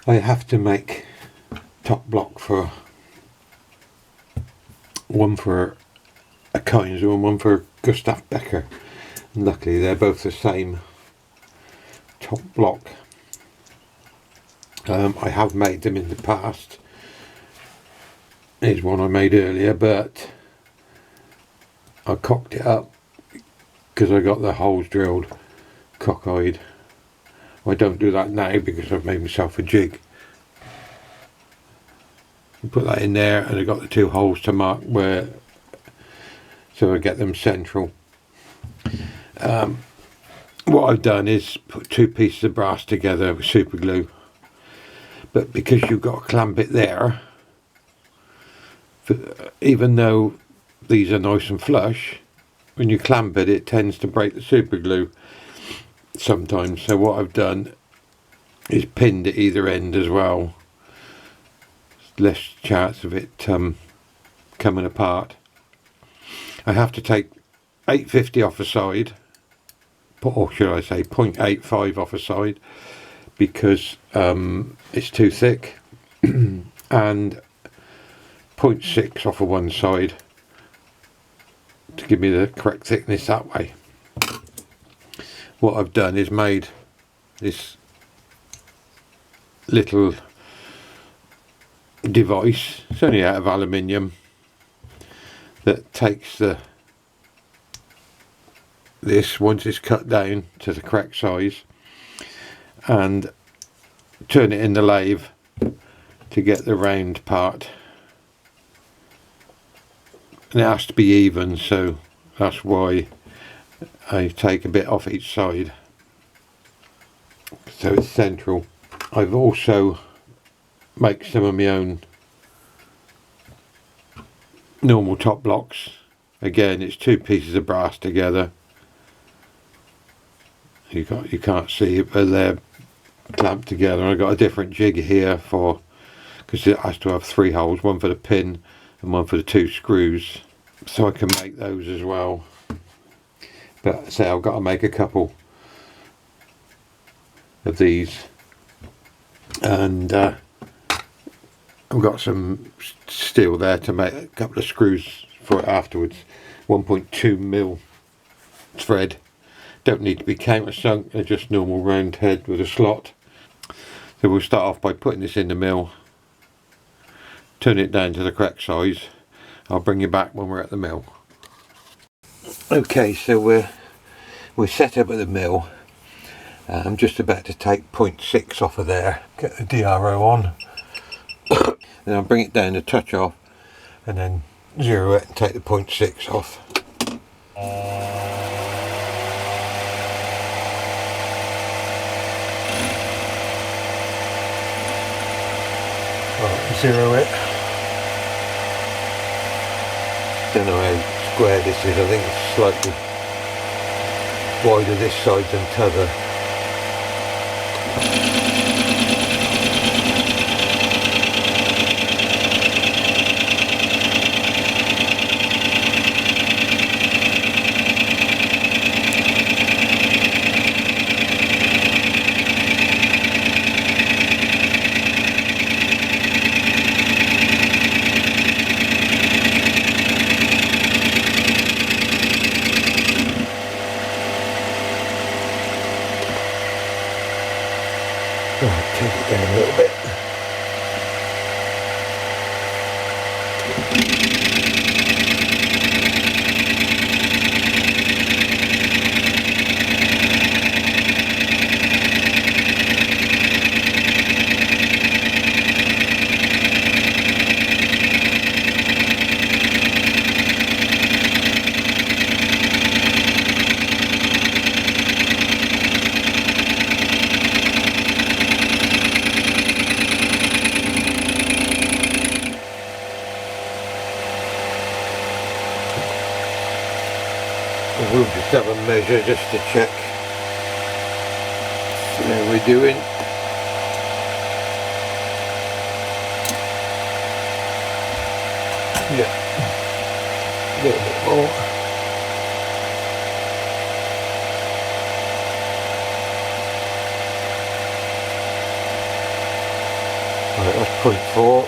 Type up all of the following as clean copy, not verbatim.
I have to make top block for one for a Kaiser and one for Gustav Becker. And luckily they're both the same top block. I have made them in the past. Here's one I made earlier, but I cocked it up because I got the holes drilled cockeyed. I don't do that now because I've made myself a jig. Put that in there and I got the two holes to mark where, so I get them central. What I've done is put two pieces of brass together with super glue, but because you've got to clamp it there, even though these are nice and flush, when you clamp it, it tends to break the super glue sometimes. So what I've done is pinned at either end as well. Less chance of it coming apart. I have to take 850 off a side, or should I say 0.85 off a side, because it's too thick, and 0.6 off of one side to give me the correct thickness that way. What I've done is made this little device, it's only out of aluminium, that takes this once it's cut down to the correct size and turn it in the lathe to get the round part, and it has to be even, so that's why I take a bit off each side so it's central. I've also make some of my own normal top blocks. Again, it's two pieces of brass together. You can't see it, but they're clamped together. And I've got a different jig here for, because it has to have three holes, one for the pin and one for the two screws, so I can make those as well. But say I've got to make a couple of these, and I've got some steel there to make a couple of screws for it afterwards. 1.2 mil thread, don't need to be countersunk, they're just normal round head with a slot. So we'll start off by putting this in the mill, turn it down to the correct size. I'll bring you back when we're at the mill. Okay, so we're set up at the mill. I'm just about to take 0.6 off of there, get the DRO on. Then I'll bring it down a touch off and then zero it and take the 0.6 off. Right, zero it. Don't know how square this is, I think it's slightly wider this side than t'other. Right, take it down a little bit. We'll just have a measure just to check how we're doing. Yeah, a little bit more. 8.4.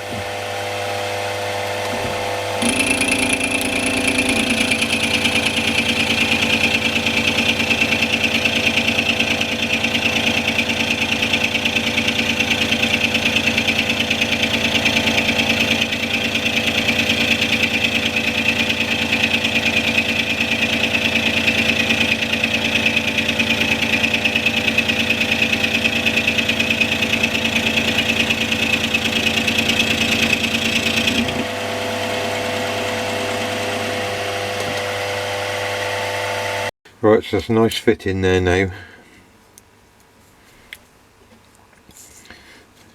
Right, so there's a nice fit in there now.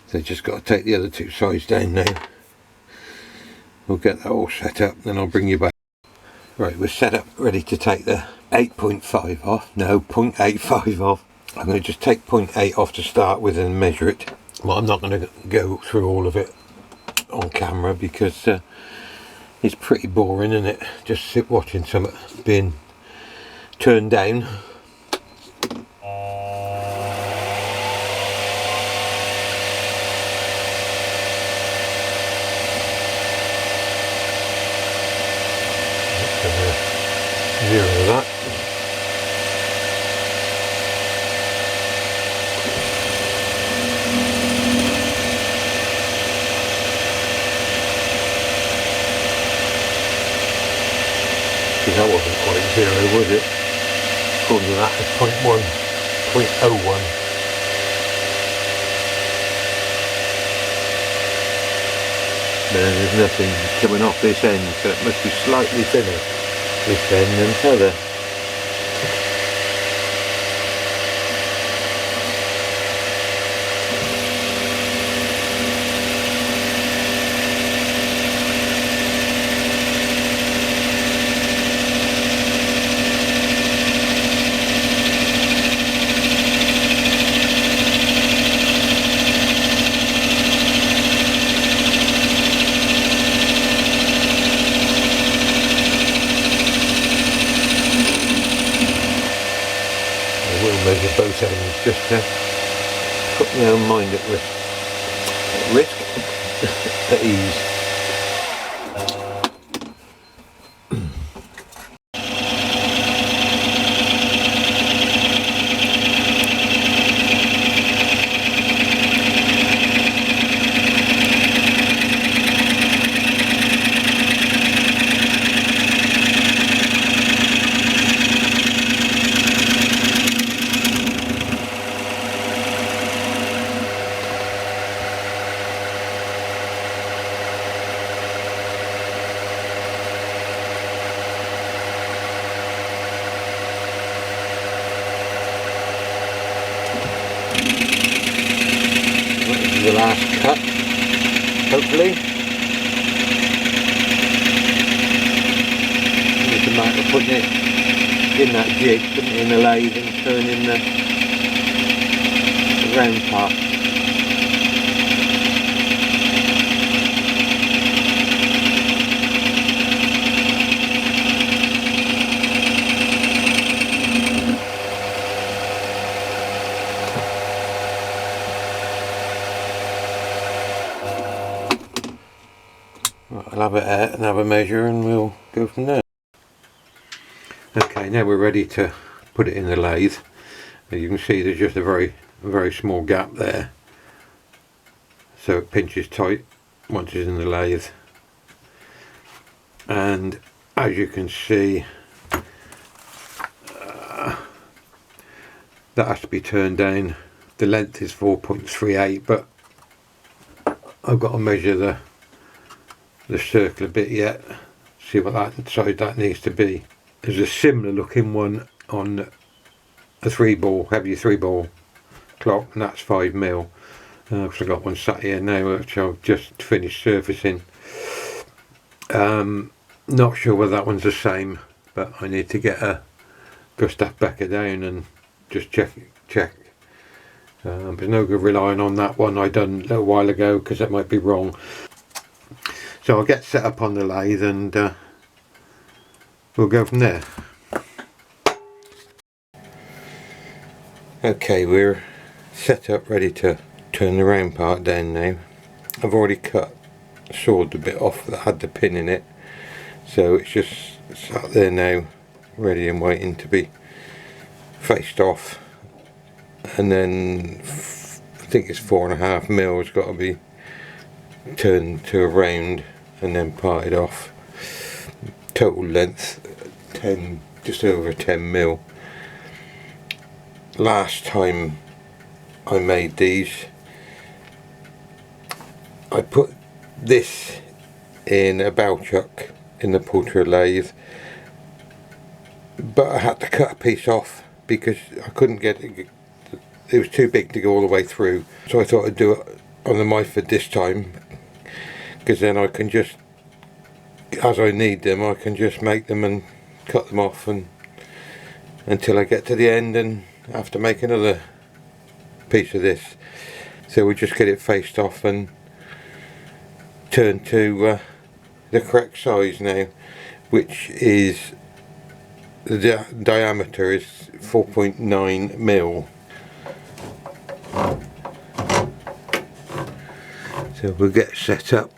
So just got to take the other two sides down now. We'll get that all set up, then I'll bring you back. Right, we're set up, ready to take the 8.5 off. No, 0.85 off. I'm going to just take 0.8 off to start with and measure it. Well, I'm not going to go through all of it on camera because it's pretty boring, isn't it? Just sit watching something being turned down. Zero that. That wasn't quite zero, was it? According to that, it's 0.1, 0.01. There's nothing coming off this end, so it must be slightly thinner this end than the other. Measure both ends just to put my own mind at risk, at ease. The last cut, hopefully. Just a matter of putting it in that jig, putting it in the lathe and turning the round part. I'll have it out and have a measure and we'll go from there. Okay, now we're ready to put it in the lathe. As you can see, there's just a very small gap there, so it pinches tight once it's in the lathe. And as you can see, that has to be turned down. The length is 4.38, but I've got to measure the circle a bit yet, see what that side that needs to be. There's a similar looking one on a 3-ball, heavy 3-ball clock, and that's 5mm. I've got one sat here now which I've just finished surfacing. Not sure whether that one's the same, but I need to get a Gustav Becker down and just check. There's no good relying on that one I done a little while ago because it might be wrong. So I'll get set up on the lathe and we'll go from there. Okay, we're set up ready to turn the round part down now. I've already sawed the bit off that had the pin in it, so it's just sat there now ready and waiting to be faced off, and then I think it's 4.5 mil has got to be turned to a round and then parted off. Total length 10, just over 10 mil. Last time I made these, I put this in a bow chuck in the poultry lathe, but I had to cut a piece off because I couldn't get it. It was too big to go all the way through, so I thought I'd do it on the Myford this time, because then I can just, as I need them, I can just make them and cut them off and until I get to the end and have to make another piece of this. So we just get it faced off and turn to the correct size now, which is the diameter is 4.9 mil. So we'll get set up.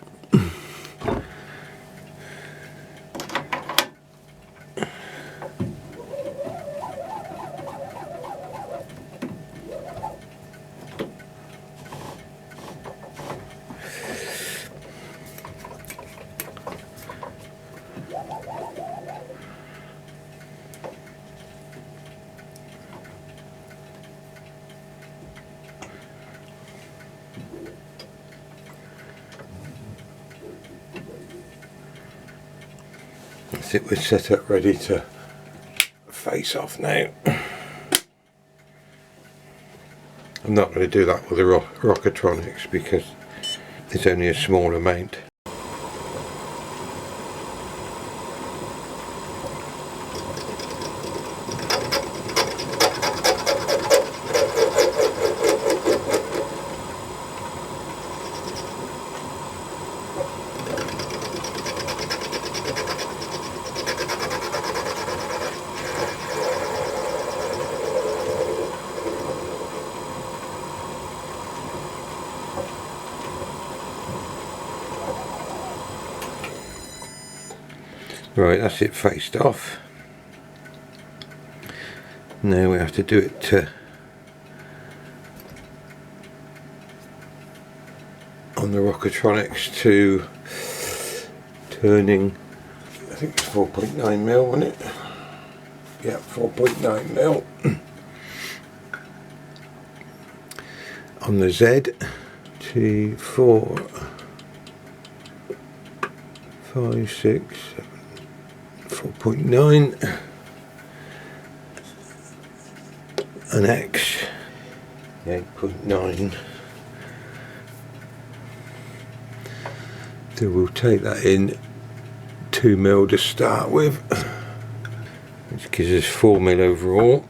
That's it, we're set up ready to face off now. I'm not going to do that with the Rockatronics because it's only a small amount. Right, that's it faced off. Now we have to do it on the Rockatronics to turning, I think it's 4.9 mil, wasn't it? Yeah, 4.9 mil. On the Z to 4, 5, 6, 7, 4.9, an X 8.9. So we'll take that in 2 mil to start with, which gives us 4 mil overall.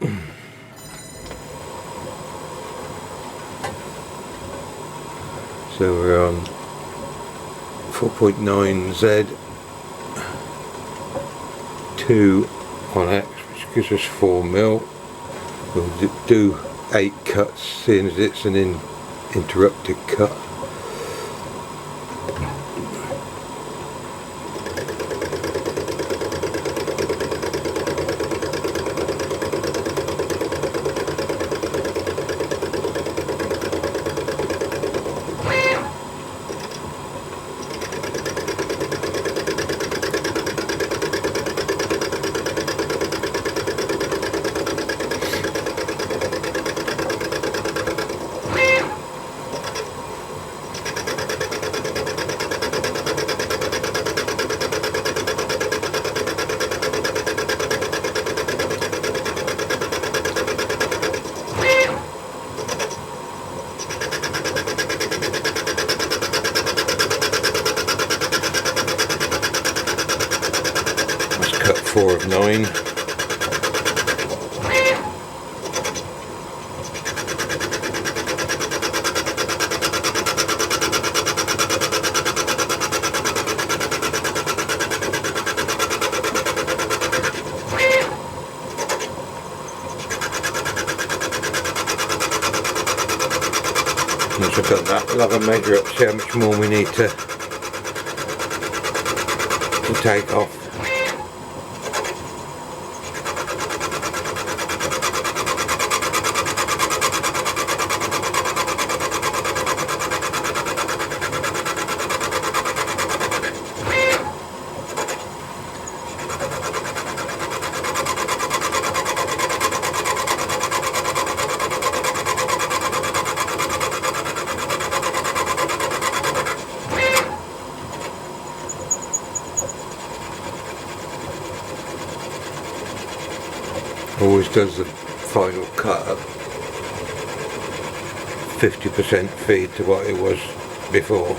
So we're on 4.9 Z, 2 on X, which gives us 4 mil. We'll do 8 cuts, seeing as it's an interrupted cut. Cut 4 of 9. Once I've done that, we'll have a measure up, see how much more we need to take off. Always does the final cut up 50% feed to what it was before.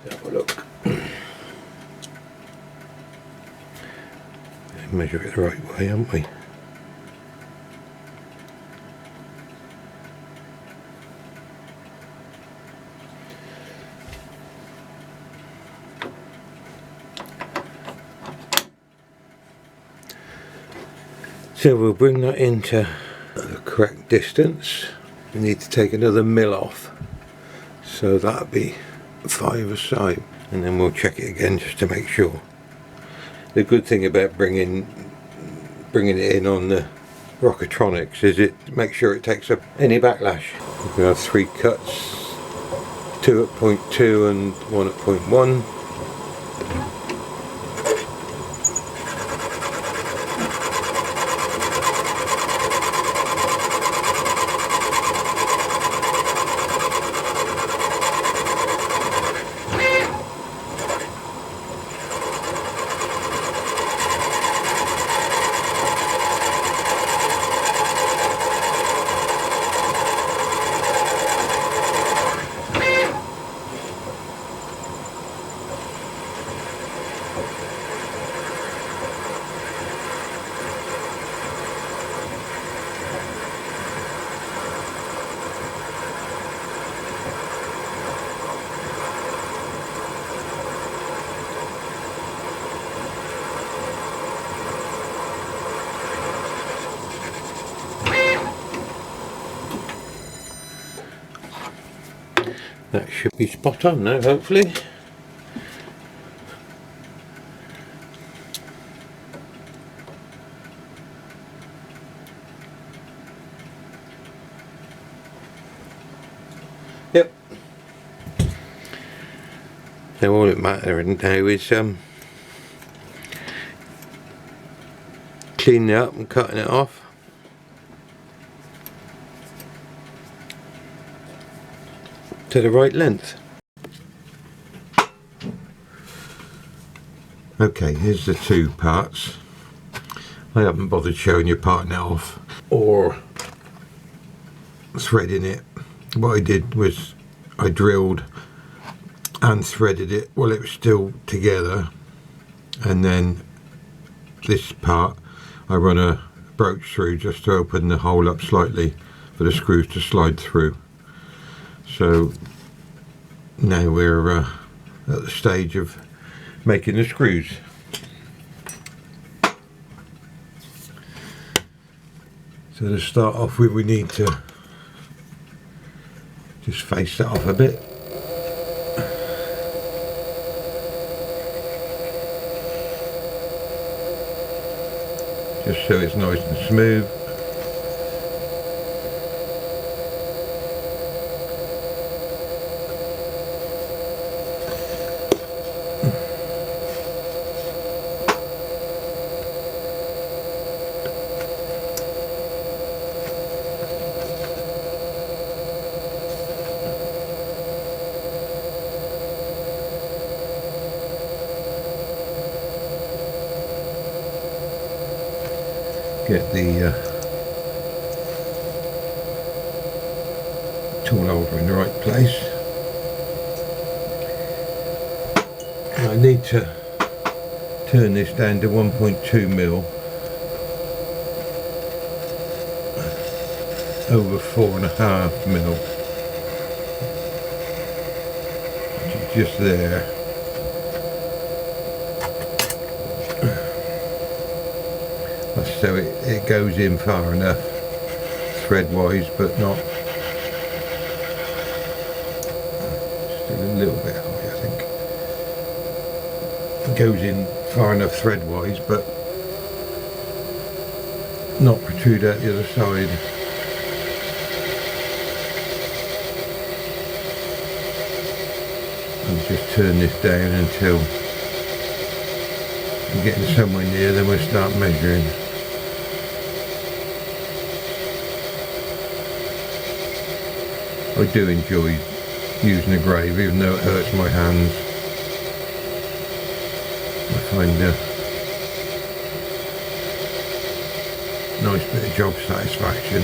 Let's have a look. Measure it the right way, haven't we? So we'll bring that into the correct distance. We need to take another mil off, so that'll be 5 aside, and then we'll check it again just to make sure. The good thing about bringing it in on the Rockatronics is it makes sure it takes up any backlash. We're going to have 3 cuts, 2 at 0.2 and 1 at 0.1. That should be spot on now, hopefully. Yep. So all that matters now is cleaning it up and cutting it off. To the right length. Okay, here's the 2 parts. I haven't bothered showing you parting it off or threading it. What I did was I drilled and threaded it while it was still together, and then this part I run a broach through just to open the hole up slightly for the screws to slide through. So now we're at the stage of making the screws. So to start off with, we need to just face that off a bit. Just so it's nice and smooth. Get the tool holder in the right place. I need to turn this down to 1.2 mil over 4.5 mil, which is just there. So it goes in far enough thread wise, but not still a little bit high, I think. It goes in far enough thread wise, but not protrude out the other side. I'll just turn this down until I'm getting somewhere near, then we'll start measuring. I do enjoy using a grave, even though it hurts my hands. I find a nice bit of job satisfaction.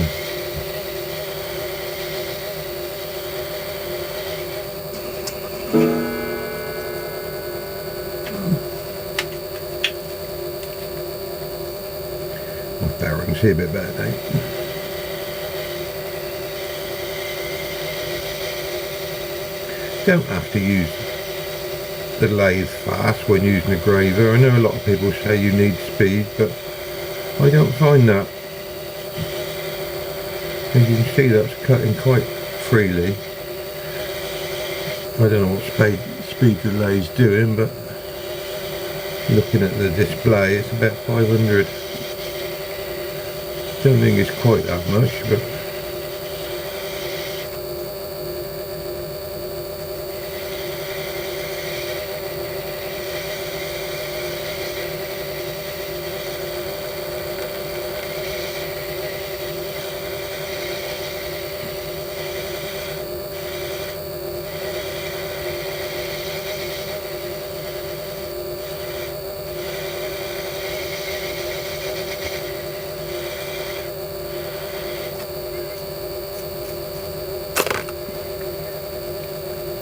My bearings see a bit better now. Don't have to use the lathe fast when using a graver. I know a lot of people say you need speed, but I don't find that. As you can see, that's cutting quite freely. I don't know what speed the lathe's doing, but looking at the display, it's about 500. Don't think it's quite that much, but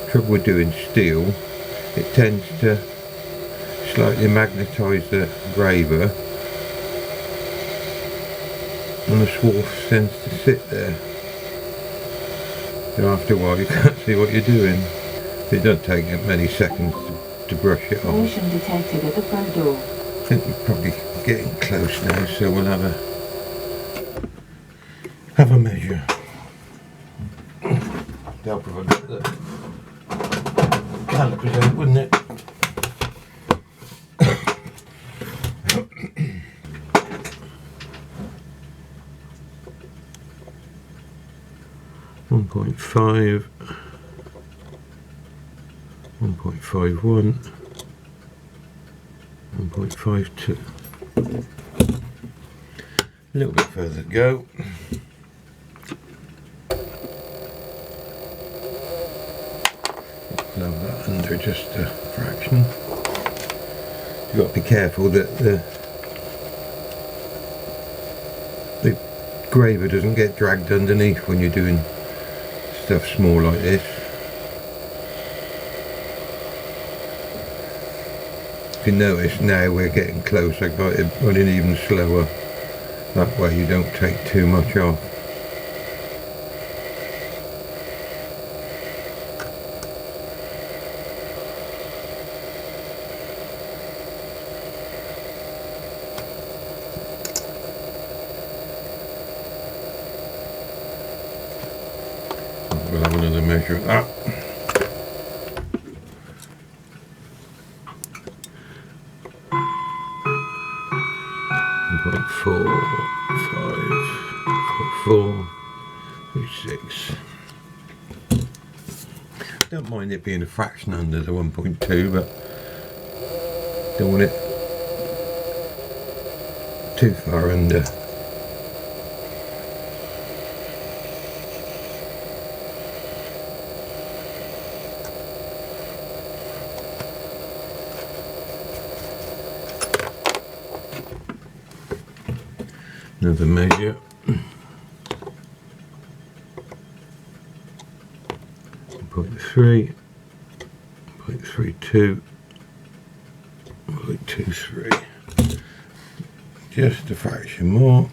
trouble with doing steel, it tends to slightly magnetise the graver and the swarf tends to sit there, so after a while you can't see what you're doing. It doesn't take many seconds to brush it off. Motion detected at the front door. I think we're probably getting close now, so we'll have a measure. That'll probably get the calipers out, wouldn't it? One 1.5, 1.51, 1.52. A little bit further to go. Lower that under just a fraction. You've got to be careful that the graver doesn't get dragged underneath when you're doing stuff small like this. If you notice now we're getting close, I've got it running even slower. That way you don't take too much off. We'll have another measure of that. Four, 36. Don't mind it being a fraction under the 1.2, but don't want it too far under. Another measure. 0.3, 0.32, 0.23. Just a fraction more.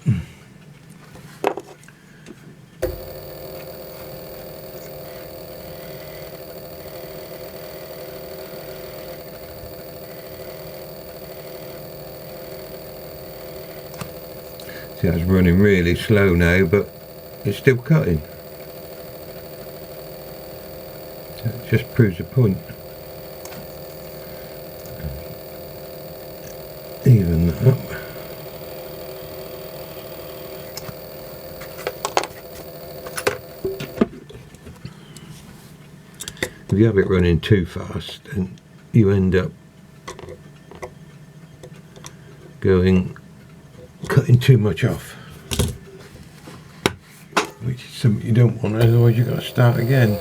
See, that's running really slow now, but it's still cutting. So it just proves a point. Even that up. If you have it running too fast, then you end up cutting too much off, which is something you don't want, otherwise you've got to start again.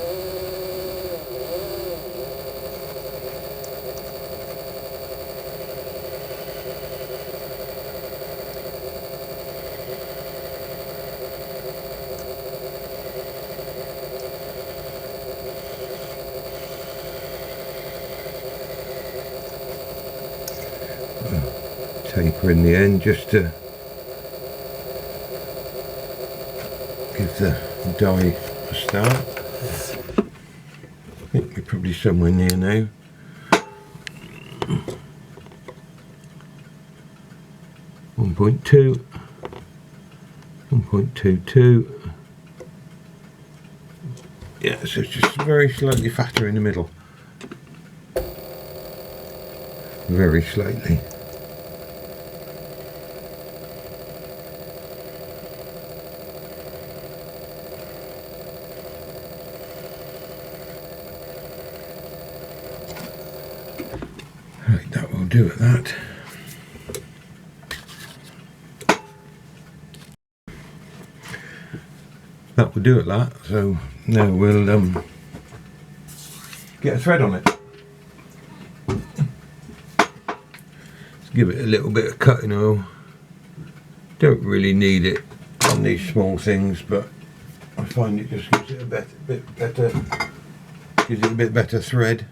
Taper in the end just to give the die a start. I think we're probably somewhere near now. One 1.22. Yeah, so it's just very slightly fatter in the middle. Very slightly. Right, that will do at that. That will do at that. So now we'll get a thread on it. Let's give it a little bit of cutting oil. Don't really need it on these small things, but I find it just gives it a bit better thread.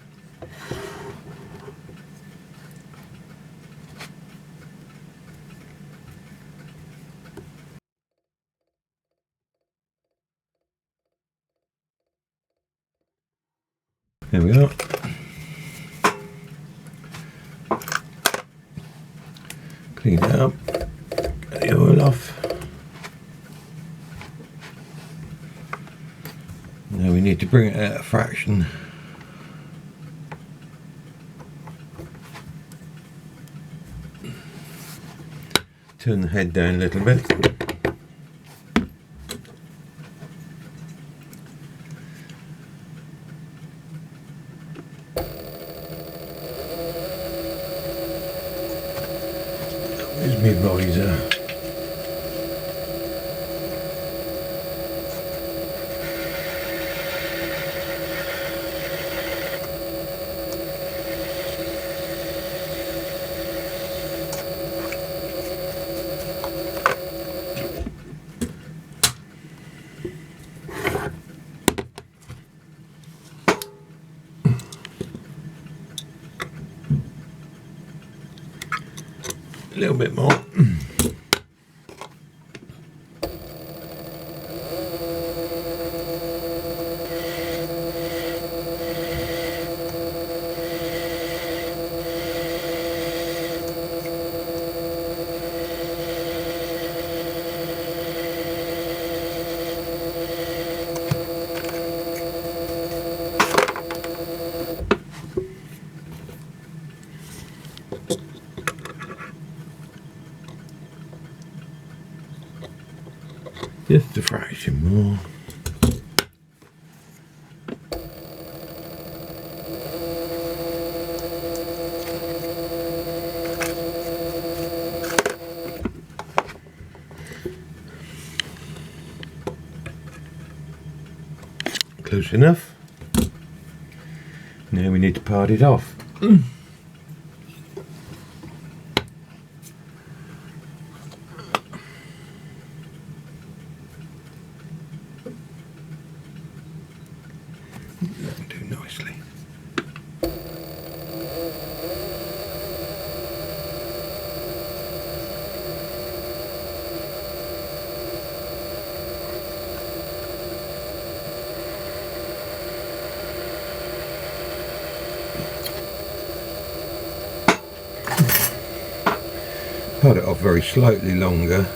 There we are. Clean it up, get the oil off. Now we need to bring it out a fraction. Turn the head down a little bit. There's my visor. A little bit more. Just a fraction more. Close enough. Now we need to part it off. That'll do nicely. Part it off very slightly longer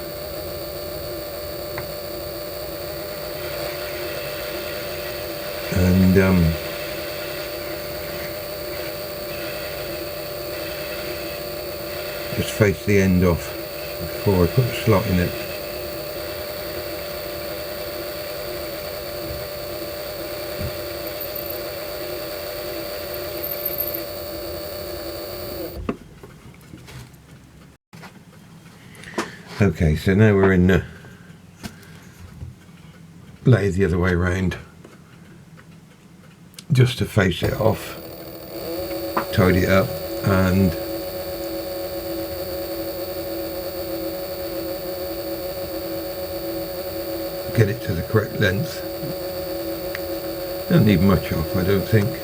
and just face the end off before I put the slot in it. Okay, so now we're in the lathe the other way round, just to face it off, tidy it up, and get it to the correct length. Don't need much off, I don't think.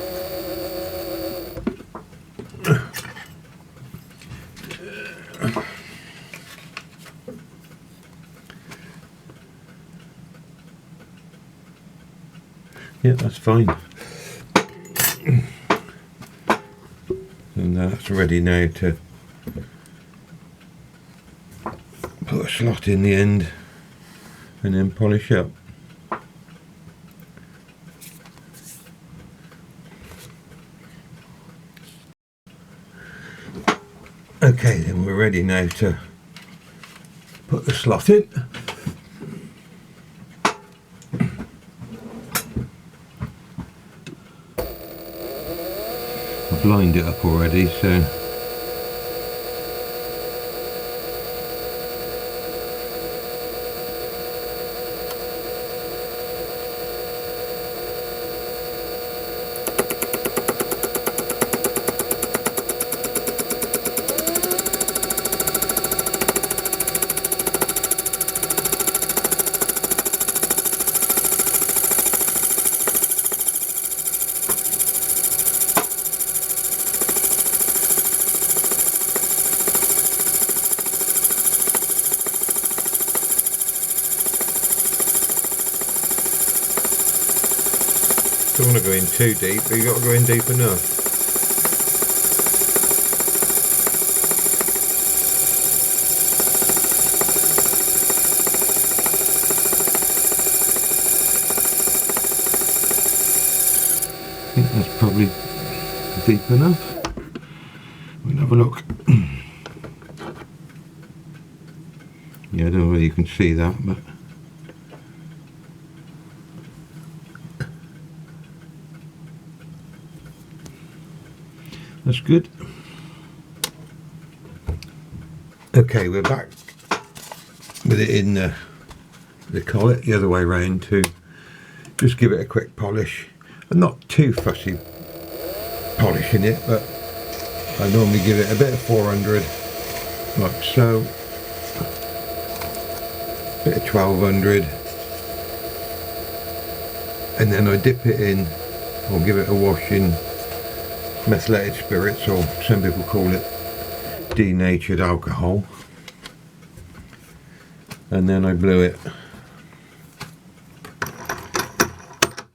Yeah, that's fine. And that's ready now to put a slot in the end and then polish up. Okay, then we're ready now to put the slot in. I've lined it up already, so don't want to go in too deep, but you got to go in deep enough. I think that's probably deep enough. We'll have a look. Yeah, I don't know whether you can see that, but that's good. Okay, we're back with it in the collet the other way round to just give it a quick polish. I'm not too fussy polishing it, but I normally give it a bit of 400, like so, a bit of 1200, and then I dip it in, or give it a wash in methylated spirits, or some people call it denatured alcohol, and then I blew it.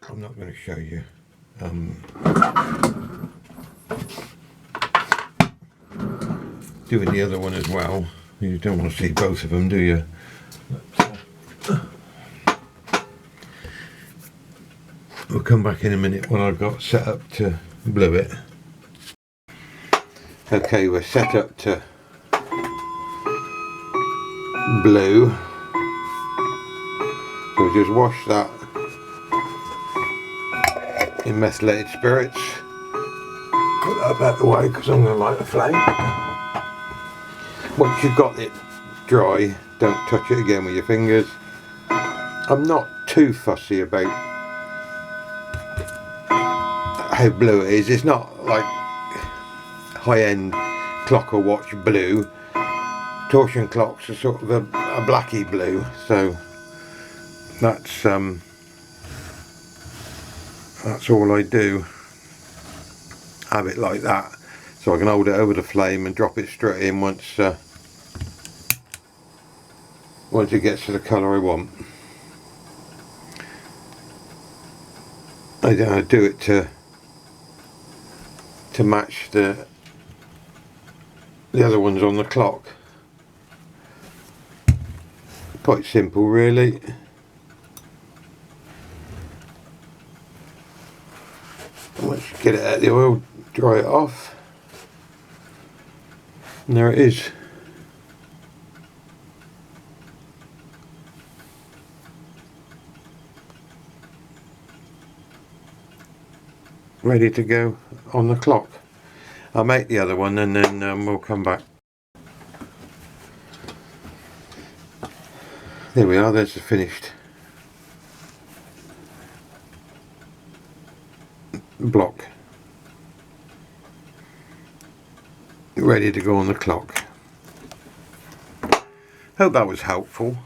I'm not going to show you. Doing the other one as well. You don't want to see both of them, do you? We'll come back in a minute when I've got set up to blue it. Okay, we're set up to blue. So we just wash that in methylated spirits. Put that out the way because I'm going to light a flame. Once you've got it dry, don't touch it again with your fingers. I'm not too fussy about how blue it is. It's not like high-end clock or watch blue. Torsion clocks are sort of a blacky blue, so that's all I do. Have it like that, so I can hold it over the flame and drop it straight in once it gets to the colour I want. I do it to match the other ones on the clock. Quite simple, really. get it out of the oil, dry it off, and there it is. Ready to go on the clock. I'll make the other one and then we'll come back. There we are, there's the finished block. Ready to go on the clock. Hope that was helpful.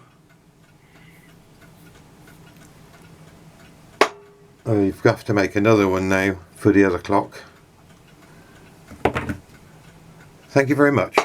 You've got to make another one now for the other clock. Thank you very much.